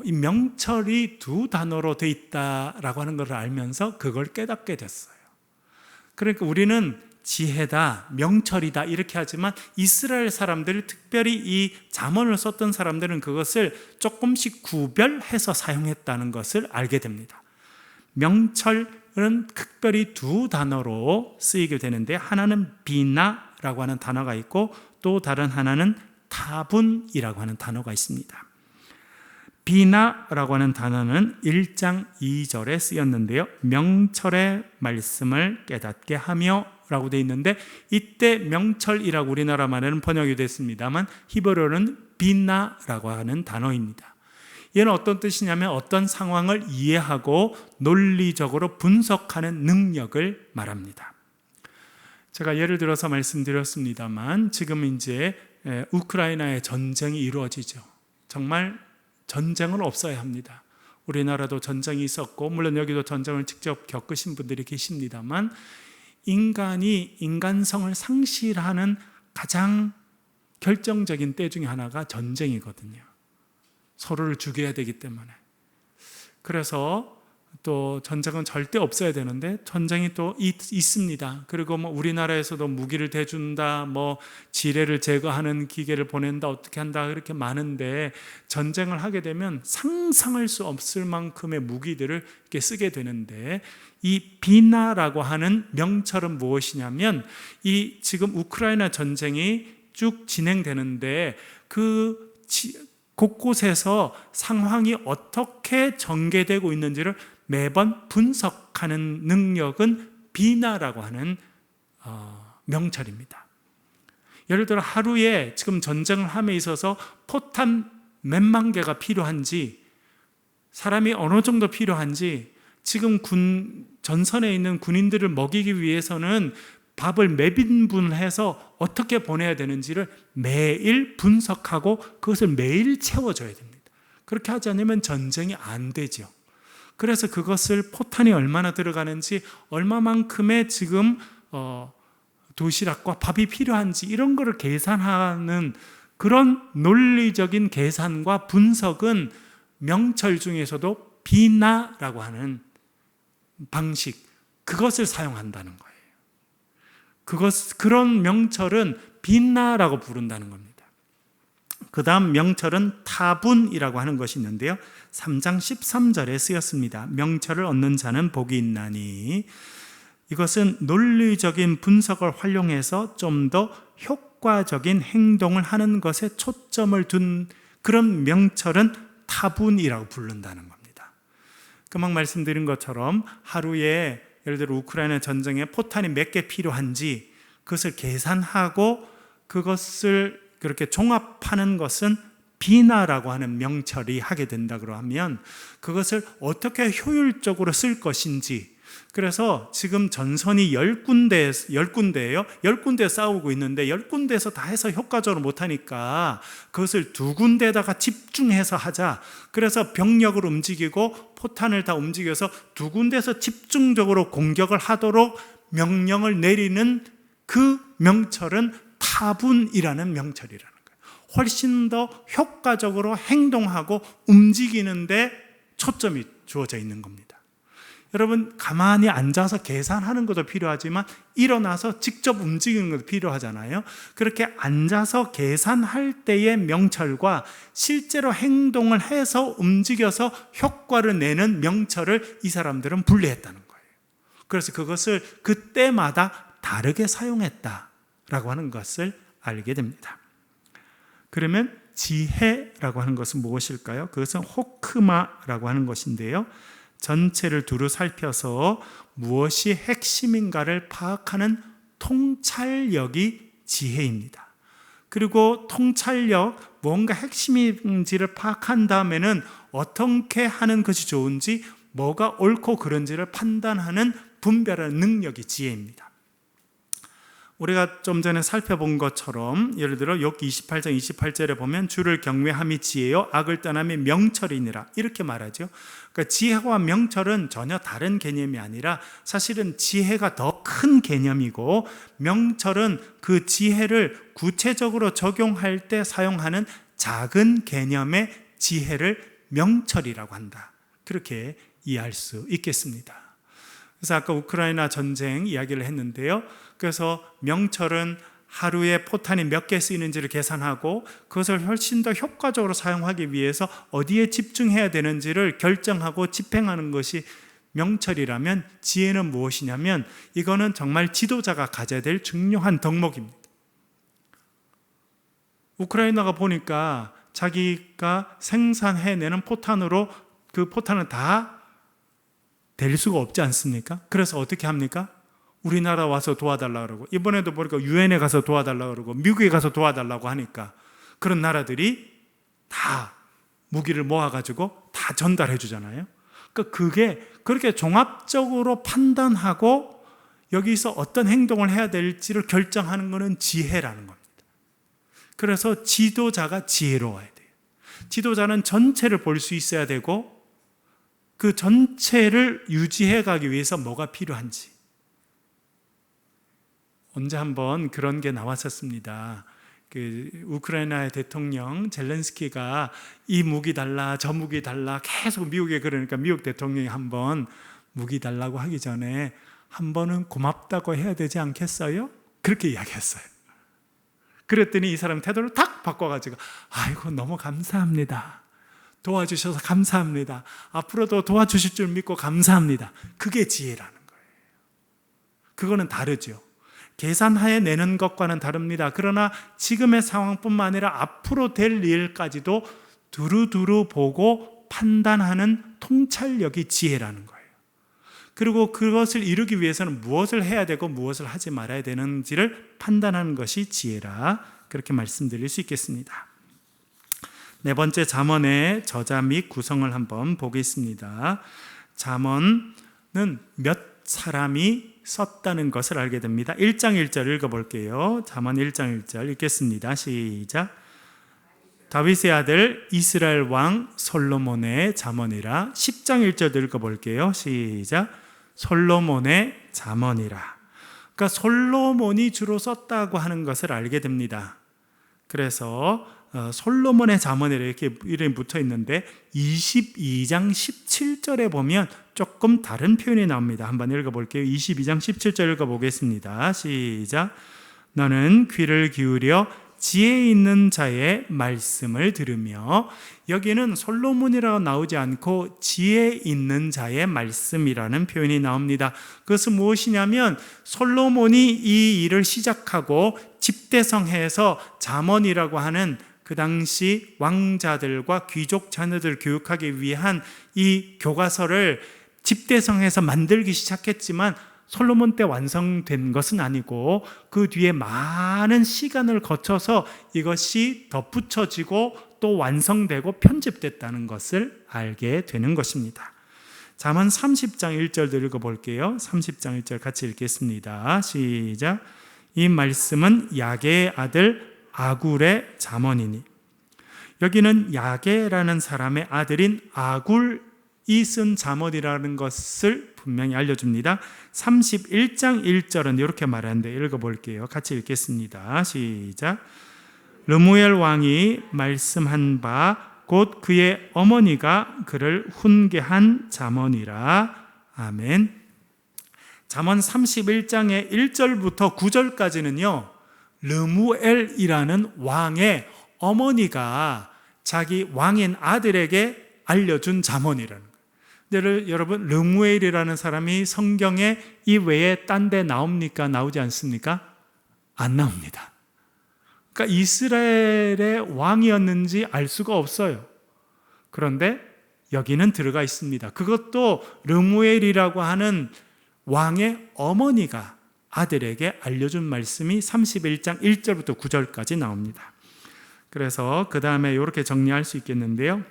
이 명철이 두 단어로 돼 있다라고 하는 것을 알면서 그걸 깨닫게 됐어요. 그러니까 우리는 지혜다, 명철이다 이렇게 하지만 이스라엘 사람들이 특별히 이 잠언을 썼던 사람들은 그것을 조금씩 구별해서 사용했다는 것을 알게 됩니다. 명철은 특별히 두 단어로 쓰이게 되는데 하나는 비나라고 비나라고 하는 단어가 있고 또 다른 하나는 타분이라고 하는 단어가 있습니다. 비나라고 하는 단어는 1장 2절에 쓰였는데요. 명철의 말씀을 깨닫게 하며 라고 되어 있는데 이때 명철이라고 우리나라 말에는 번역이 됐습니다만 히브리어는 비나라고 하는 단어입니다. 얘는 어떤 뜻이냐면 어떤 상황을 이해하고 논리적으로 분석하는 능력을 말합니다. 제가 예를 들어서 말씀드렸습니다만 지금 이제 우크라이나의 전쟁이 이루어지죠. 정말 전쟁은 없어야 합니다. 우리나라도 전쟁이 있었고 물론 여기도 전쟁을 직접 겪으신 분들이 계십니다만 인간이 인간성을 상실하는 가장 결정적인 때 중에 하나가 전쟁이거든요. 서로를 죽여야 되기 때문에. 그래서 또 전쟁은 절대 없어야 되는데 전쟁이 또 있습니다. 그리고 뭐 우리나라에서도 무기를 대준다, 뭐 지뢰를 제거하는 기계를 보낸다, 어떻게 한다 이렇게 많은데 전쟁을 하게 되면 상상할 수 없을 만큼의 무기들을 이렇게 쓰게 되는데 이 비나라고 하는 명철은 무엇이냐면 이 지금 우크라이나 전쟁이 쭉 진행되는데 그 곳곳에서 상황이 어떻게 전개되고 있는지를 매번 분석하는 능력은 비나라고 하는 명철입니다. 예를 들어 하루에 지금 전쟁을 함에 있어서 포탄 몇만 개가 필요한지, 사람이 어느 정도 필요한지, 지금 전선에 있는 군인들을 먹이기 위해서는 밥을 몇 인분해서 어떻게 보내야 되는지를 매일 분석하고 그것을 매일 채워줘야 됩니다. 그렇게 하지 않으면 전쟁이 안 되죠. 그래서 그것을 포탄이 얼마나 들어가는지, 얼마만큼의 지금 도시락과 밥이 필요한지 이런 거를 계산하는 그런 논리적인 계산과 분석은 명철 중에서도 비나라고 하는 방식, 그것을 사용한다는 거예요. 그런 명철은 비나라고 부른다는 겁니다. 그 다음 명철은 타분이라고 하는 것이 있는데요. 3장 13절에 쓰였습니다. 명철을 얻는 자는 복이 있나니, 이것은 논리적인 분석을 활용해서 좀 더 효과적인 행동을 하는 것에 초점을 둔 그런 명철은 타분이라고 부른다는 겁니다. 금방 말씀드린 것처럼 하루에 예를 들어 우크라이나 전쟁에 포탄이 몇 개 필요한지 그것을 계산하고 그것을 그렇게 종합하는 것은 비나라고 하는 명철이 하게 된다 그러면 그것을 어떻게 효율적으로 쓸 것인지, 그래서 지금 전선이 10군데예요. 10군데 싸우고 있는데 10군데에서 다 해서 효과적으로 못하니까 그것을 2군데에다가 집중해서 하자. 그래서 병력을 움직이고 포탄을 다 움직여서 2군데에서 집중적으로 공격을 하도록 명령을 내리는 그 명철은 타분이라는 명철이라는 거예요. 훨씬 더 효과적으로 행동하고 움직이는데 초점이 주어져 있는 겁니다. 여러분, 가만히 앉아서 계산하는 것도 필요하지만 일어나서 직접 움직이는 것도 필요하잖아요. 그렇게 앉아서 계산할 때의 명철과 실제로 행동을 해서 움직여서 효과를 내는 명철을 이 사람들은 분리했다는 거예요. 그래서 그것을 그때마다 다르게 사용했다라고 하는 것을 알게 됩니다. 그러면 지혜라고 하는 것은 무엇일까요? 그것은 호크마라고 하는 것인데요. 전체를 두루 살펴서 무엇이 핵심인가를 파악하는 통찰력이 지혜입니다. 그리고 통찰력, 뭔가 핵심인지를 파악한 다음에는 어떻게 하는 것이 좋은지, 뭐가 옳고 그른지를 판단하는 분별하는 능력이 지혜입니다. 우리가 좀 전에 살펴본 것처럼 예를 들어 욥기 28장 28절에 보면 주를 경외함이 지혜요 악을 떠남이 명철이니라 이렇게 말하죠. 그러니까 지혜와 명철은 전혀 다른 개념이 아니라 사실은 지혜가 더 큰 개념이고 명철은 그 지혜를 구체적으로 적용할 때 사용하는 작은 개념의 지혜를 명철이라고 한다. 그렇게 이해할 수 있겠습니다. 그래서 아까 우크라이나 전쟁 이야기를 했는데요. 그래서 명철은 하루에 포탄이 몇 개 쓰이는지를 계산하고 그것을 훨씬 더 효과적으로 사용하기 위해서 어디에 집중해야 되는지를 결정하고 집행하는 것이 명철이라면, 지혜는 무엇이냐면 이거는 정말 지도자가 가져야 될 중요한 덕목입니다. 우크라이나가 보니까 자기가 생산해내는 포탄으로 그 포탄을 다 댈 수가 없지 않습니까? 그래서 어떻게 합니까? 우리나라 와서 도와달라고 그러고, 이번에도 보니까 유엔에 가서 도와달라고 그러고, 미국에 가서 도와달라고 하니까 그런 나라들이 다 무기를 모아가지고 다 전달해 주잖아요. 그러니까 그게 그렇게 종합적으로 판단하고 여기서 어떤 행동을 해야 될지를 결정하는 것은 지혜라는 겁니다. 그래서 지도자가 지혜로워야 돼요. 지도자는 전체를 볼 수 있어야 되고, 그 전체를 유지해 가기 위해서 뭐가 필요한지. 언제 한번 그런 게 나왔었습니다. 그 우크라이나의 대통령 젤렌스키가 이 무기 달라 저 무기 달라 계속 미국에 그러니까 미국 대통령이 한번 무기 달라고 하기 전에 한 번은 고맙다고 해야 되지 않겠어요? 그렇게 이야기했어요. 그랬더니 이 사람 태도를 탁 바꿔가지고 아이고 너무 감사합니다. 도와주셔서 감사합니다. 앞으로도 도와주실 줄 믿고 감사합니다. 그게 지혜라는 거예요. 그거는 다르죠. 계산하에 내는 것과는 다릅니다. 그러나 지금의 상황뿐만 아니라 앞으로 될 일까지도 두루두루 보고 판단하는 통찰력이 지혜라는 거예요. 그리고 그것을 이루기 위해서는 무엇을 해야 되고 무엇을 하지 말아야 되는지를 판단하는 것이 지혜라, 그렇게 말씀드릴 수 있겠습니다. 네 번째, 잠언의 저자 및 구성을 한번 보겠습니다. 잠언은 몇 사람이 썼다는 것을 알게 됩니다. 1장 1절 읽어볼게요. 잠언 1장 1절 읽겠습니다. 시작. 다윗의 아들 이스라엘 왕 솔로몬의 잠언이라. 10장 1절 읽어볼게요. 시작. 솔로몬의 잠언이라. 그러니까 솔로몬이 주로 썼다고 하는 것을 알게 됩니다. 그래서 솔로몬의 잠언이라 이렇게 이름이 붙어 있는데 22장 17절에 보면 조금 다른 표현이 나옵니다. 한번 읽어볼게요. 22장 17절 읽어보겠습니다. 시작. 너는 귀를 기울여 지혜 있는 자의 말씀을 들으며, 여기는 솔로몬이라고 나오지 않고 지혜 있는 자의 말씀이라는 표현이 나옵니다. 그것은 무엇이냐면 솔로몬이 이 일을 시작하고 집대성해서 잠언이라고 하는 그 당시 왕자들과 귀족 자녀들을 교육하기 위한 이 교과서를 집대성해서 만들기 시작했지만 솔로몬 때 완성된 것은 아니고 그 뒤에 많은 시간을 거쳐서 이것이 덧붙여지고 또 완성되고 편집됐다는 것을 알게 되는 것입니다. 잠언 30장 1절도 읽어볼게요. 30장 1절 같이 읽겠습니다. 시작. 이 말씀은 야게의 아들 아굴의 잠언이니. 여기는 야게라는 사람의 아들인 아굴이 쓴 잠언이라는 것을 분명히 알려줍니다. 31장 1절은 이렇게 말하는데 읽어볼게요. 같이 읽겠습니다. 시작. 르무엘 왕이 말씀한 바 곧 그의 어머니가 그를 훈계한 잠언이라. 아멘. 잠언 31장의 1절부터 9절까지는요 르무엘이라는 왕의 어머니가 자기 왕인 아들에게 알려준 잠언이라는 거예요. 여러분, 르무엘이라는 사람이 성경에 이 외에 딴 데 나옵니까? 나오지 않습니까? 안 나옵니다. 그러니까 이스라엘의 왕이었는지 알 수가 없어요. 그런데 여기는 들어가 있습니다. 그것도 르무엘이라고 하는 왕의 어머니가 아들에게 알려준 말씀이 31장 1절부터 9절까지 나옵니다. 그래서 그 다음에 이렇게 정리할 수 있겠는데요.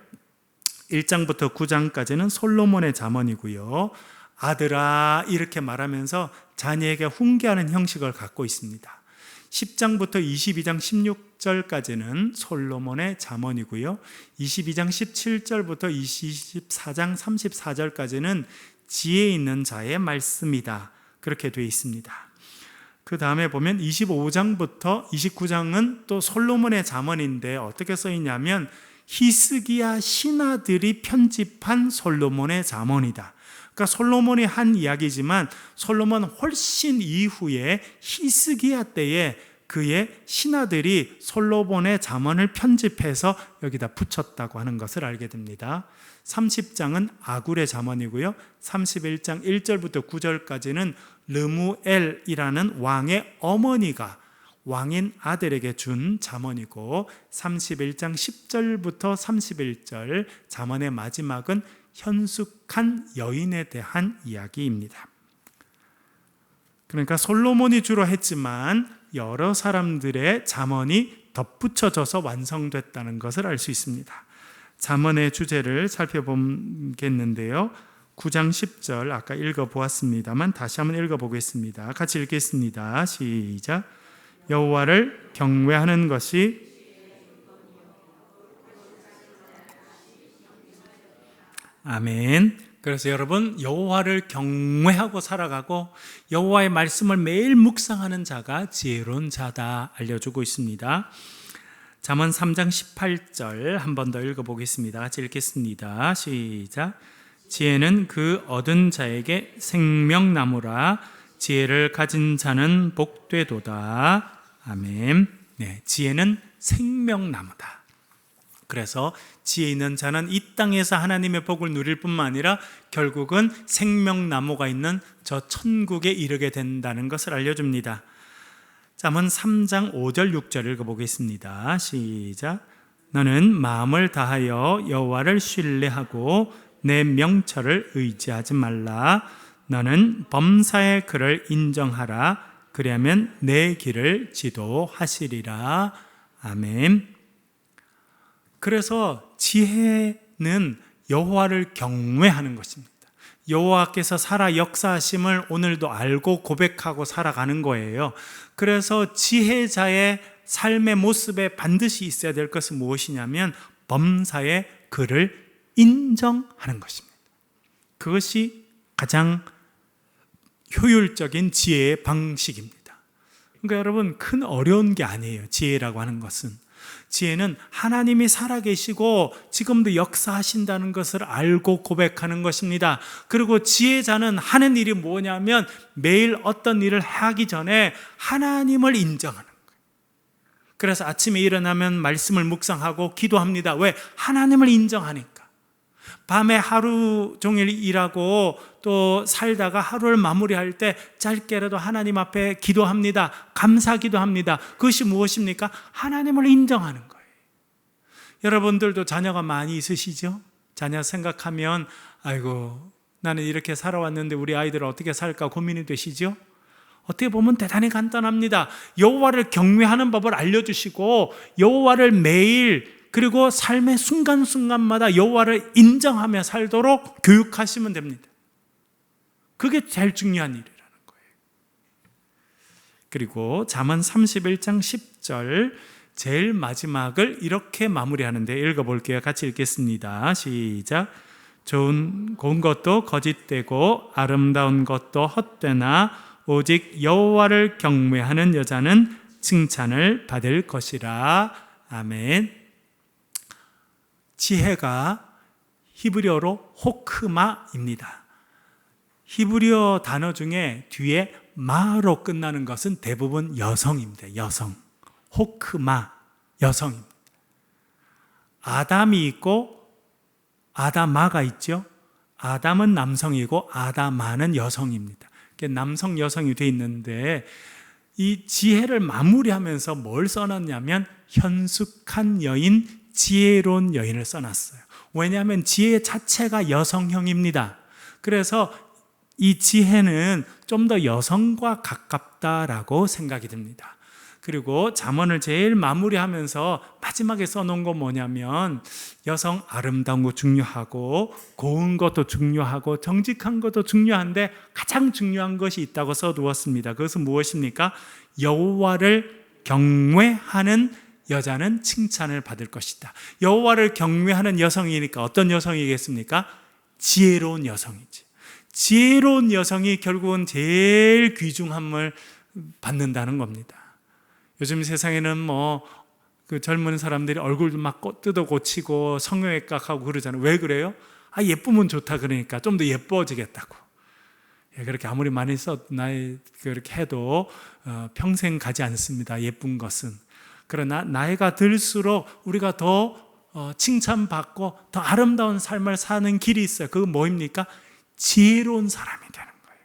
1장부터 9장까지는 솔로몬의 잠언이고요. 아들아 이렇게 말하면서 자녀에게 훈계하는 형식을 갖고 있습니다. 10장부터 22장 16절까지는 솔로몬의 잠언이고요. 22장 17절부터 24장 34절까지는 지혜 있는 자의 말씀이다. 그렇게 되어 있습니다. 그 다음에 보면 25장부터 29장은 또 솔로몬의 잠언인데 어떻게 써 있냐면 히스기야 신하들이 편집한 솔로몬의 잠언이다. 그러니까 솔로몬이 한 이야기지만 솔로몬 훨씬 이후에 히스기야 때에 그의 신하들이 솔로몬의 잠언을 편집해서 여기다 붙였다고 하는 것을 알게 됩니다. 30장은 아굴의 잠언이고요. 31장 1절부터 9절까지는 르무엘이라는 왕의 어머니가 왕인 아들에게 준 잠언이고 31장 10절부터 31절 잠언의 마지막은 현숙한 여인에 대한 이야기입니다. 그러니까 솔로몬이 주로 했지만 여러 사람들의 잠언이 덧붙여져서 완성됐다는 것을 알 수 있습니다. 잠언의 주제를 살펴보겠는데요. 9장 10절 아까 읽어보았습니다만 다시 한번 읽어보겠습니다. 같이 읽겠습니다. 시작. 여호와를 경외하는 것이 아멘. 그래서 여러분, 여호와를 경외하고 살아가고 여호와의 말씀을 매일 묵상하는 자가 지혜로운 자다 알려주고 있습니다. 잠언 3장 18절 한 번 더 읽어보겠습니다. 같이 읽겠습니다. 시작. 지혜는 그 얻은 자에게 생명나무라. 지혜를 가진 자는 복되도다. 아멘. 네, 지혜는 생명나무다. 그래서 지혜 있는 자는 이 땅에서 하나님의 복을 누릴 뿐만 아니라 결국은 생명나무가 있는 저 천국에 이르게 된다는 것을 알려줍니다. 잠언 3장 5절 6절 읽어보겠습니다. 시작. 너는 마음을 다하여 여호와를 신뢰하고 내 명철을 의지하지 말라. 너는 범사의 그를 인정하라. 그리하면 내 길을 지도하시리라. 아멘. 그래서 지혜는 여호와를 경외하는 것입니다. 여호와께서 살아 역사하심을 오늘도 알고 고백하고 살아가는 거예요. 그래서 지혜자의 삶의 모습에 반드시 있어야 될 것은 무엇이냐면 범사의 그를 인정하는 것입니다. 그것이 가장 효율적인 지혜의 방식입니다. 그러니까 여러분, 큰 어려운 게 아니에요. 지혜라고 하는 것은. 지혜는 하나님이 살아계시고 지금도 역사하신다는 것을 알고 고백하는 것입니다. 그리고 지혜자는 하는 일이 뭐냐면 매일 어떤 일을 하기 전에 하나님을 인정하는 거예요. 그래서 아침에 일어나면 말씀을 묵상하고 기도합니다. 왜? 하나님을 인정하니까. 밤에 하루 종일 일하고 또 살다가 하루를 마무리할 때 짧게라도 하나님 앞에 기도합니다. 감사 기도합니다. 그것이 무엇입니까? 하나님을 인정하는 거예요. 여러분들도 자녀가 많이 있으시죠? 자녀 생각하면 아이고 나는 이렇게 살아왔는데 우리 아이들은 어떻게 살까 고민이 되시죠? 어떻게 보면 대단히 간단합니다. 여호와를 경외하는 법을 알려주시고 여호와를 매일 그리고 삶의 순간순간마다 여호와를 인정하며 살도록 교육하시면 됩니다. 그게 제일 중요한 일이라는 거예요. 그리고 잠언 31장 10절 제일 마지막을 이렇게 마무리하는데 읽어볼게요. 같이 읽겠습니다. 시작. 좋은 것도 거짓되고 아름다운 것도 헛되나 오직 여호와를 경외하는 여자는 칭찬을 받을 것이라. 아멘. 지혜가 히브리어로 호크마입니다. 히브리어 단어 중에 뒤에 마로 끝나는 것은 대부분 여성입니다. 여성. 호크마, 여성입니다. 아담이 있고 아다마가 있죠. 아담은 남성이고 아다마는 여성입니다. 남성, 여성이 되어 있는데 이 지혜를 마무리하면서 뭘 써놨냐면 현숙한 여인, 지혜로운 여인을 써놨어요. 왜냐하면 지혜 자체가 여성형입니다. 그래서 이 지혜는 좀 더 여성과 가깝다라고 생각이 듭니다. 그리고 잠언을 제일 마무리하면서 마지막에 써놓은 건 뭐냐면 여성 아름다운 거 중요하고 고운 것도 중요하고 정직한 것도 중요한데 가장 중요한 것이 있다고 써두었습니다. 그것은 무엇입니까? 여호와를 경외하는 여자는 칭찬을 받을 것이다. 여호와를 경외하는 여성이니까 어떤 여성이겠습니까? 지혜로운 여성이지. 지혜로운 여성이 결국은 제일 귀중함을 받는다는 겁니다. 요즘 세상에는 그 젊은 사람들이 얼굴도 막 뜯어 고치고 성형외과 가고 그러잖아요. 왜 그래요? 예쁘면 좋다 그러니까 좀 더 예뻐지겠다고. 그렇게 아무리 많이 그렇게 해도 평생 가지 않습니다. 예쁜 것은. 그러나 나이가 들수록 우리가 더 칭찬받고 더 아름다운 삶을 사는 길이 있어요. 그건 뭐입니까? 지혜로운 사람이 되는 거예요.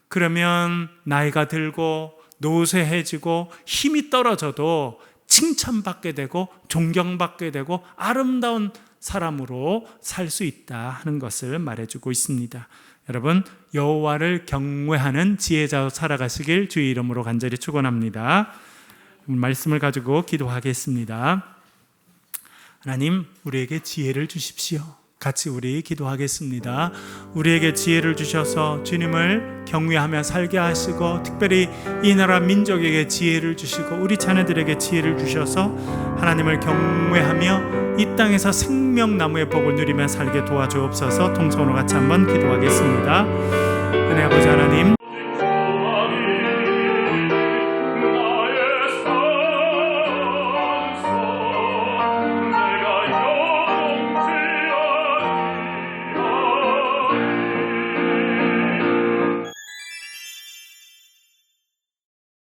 그러면 나이가 들고 노쇠해지고 힘이 떨어져도 칭찬받게 되고 존경받게 되고 아름다운 사람으로 살 수 있다 하는 것을 말해주고 있습니다. 여러분, 여호와를 경외하는 지혜자로 살아가시길 주의 이름으로 간절히 축원합니다. 말씀을 가지고 기도하겠습니다. 하나님, 우리에게 지혜를 주십시오. 같이 우리 기도하겠습니다. 우리에게 지혜를 주셔서 주님을 경외하며 살게 하시고, 특별히 이 나라 민족에게 지혜를 주시고 우리 자녀들에게 지혜를 주셔서 하나님을 경외하며 이 땅에서 생명나무의 복을 누리며 살게 도와주옵소서. 통성으로 같이 한번 기도하겠습니다. 은혜 아버지 하나님,